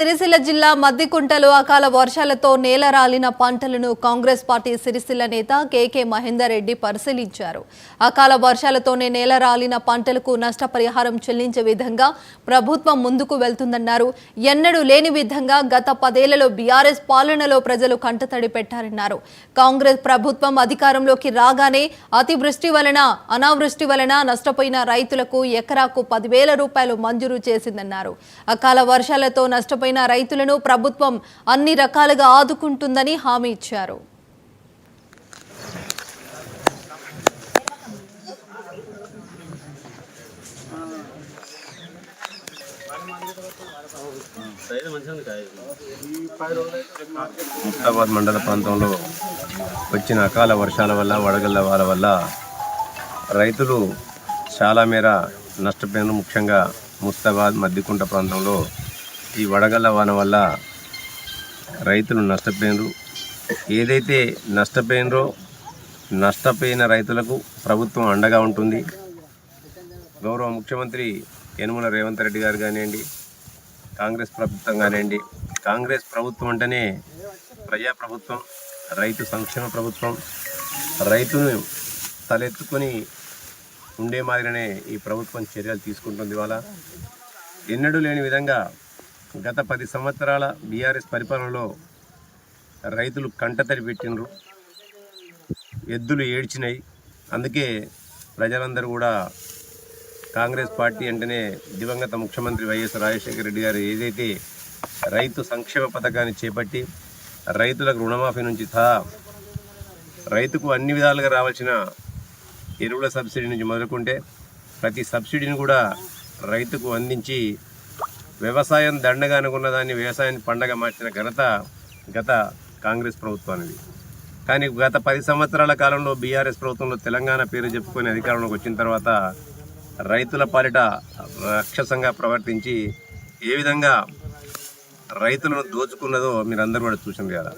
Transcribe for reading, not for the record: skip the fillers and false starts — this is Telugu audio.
సిరిసిల్ల జిల్లా మద్దికుంటలో అకాల వర్షాలతో నేలరాలిన పంటలను కాంగ్రెస్ పార్టీ సిరిసిల్ల నేత కేకే మహేందర్ రెడ్డి పరిశీలించారు. అకాల వర్షాలతోనే నేలరాలిన పంటలకు నష్టపరిహారం చెల్లించే విధంగా ప్రభుత్వం ముందుకు వెళ్తుందన్నారు. ఎన్నడూ లేని విధంగా గత 10 ఏళ్లలో బీఆర్ఎస్ పాలనలో ప్రజలు కంటతడి పెట్టారన్నారు. కాంగ్రెస్ ప్రభుత్వం అధికారంలోకి రాగానే అతివృష్టి వలన అనావృష్టి వలన నష్టపోయిన రైతులకు ఎకరాకు 10,000 రూపాయలు మంజూరు చేసిందన్నారు. అకాల వర్షాలతో నష్టపోయిన రైతులను ప్రభుత్వం అన్ని రకాలుగా ఆదుకుంటుందని హామీ ఇచ్చారు. ముస్తాబాద్ మండల ప్రాంతంలో వచ్చిన అకాల వర్షాల వల్ల వడగళ్ల వాల వల్ల రైతులు చాలా మేర నష్టపోయిన. ముఖ్యంగా ముస్తాబాద్ మద్దికుంట ప్రాంతంలో ఈ వడగళ్ల వాన వల్ల రైతులు నష్టపోయినరు. ఏదైతే నష్టపోయిన రైతులకు ప్రభుత్వం అండగా ఉంటుంది. గౌరవ ముఖ్యమంత్రి యనమల రేవంత్ రెడ్డి గారు కానివ్వండి, కాంగ్రెస్ ప్రభుత్వం కానివ్వండి, కాంగ్రెస్ ప్రభుత్వం అంటేనే ప్రజాప్రభుత్వం, రైతు సంక్షేమ ప్రభుత్వం. రైతును తలెత్తుకొని ఉండే మాదిరినే ఈ ప్రభుత్వం చర్యలు తీసుకుంటుంది. ఇవాళ ఎన్నడూ లేని విధంగా గత 10 సంవత్సరాల బీఆర్ఎస్ పరిపాలనలో రైతులు కంటతడి పెట్టినరు, ఎద్దులు ఏడ్చినాయి. అందుకే ప్రజలందరూ కూడా కాంగ్రెస్ పార్టీ అంటేనే దివంగత ముఖ్యమంత్రి వైఎస్ రాజశేఖర రెడ్డి గారు ఏదైతే రైతు సంక్షేమ పథకాన్ని చేపట్టి రైతులకు రుణమాఫీ నుంచి సహా రైతుకు అన్ని విధాలుగా రావాల్సిన ఎరువుల సబ్సిడీ నుంచి మొదలుకుంటే ప్రతి సబ్సిడీని కూడా రైతుకు అందించి వ్యవసాయం దండగా అనుకున్న దాన్ని వ్యవసాయాన్ని పండగ మార్చిన ఘనత గత కాంగ్రెస్ ప్రభుత్వానికి. కానీ గత 10 సంవత్సరాల కాలంలో బీఆర్ఎస్ ప్రభుత్వంలో తెలంగాణ పేరు చెప్పుకొని అధికారంలోకి వచ్చిన తర్వాత రైతుల పాలిట రాక్షసంగా ప్రవర్తించి ఏ విధంగా రైతులను దోచుకున్నదో మీరందరూ కూడా చూసింది కదా.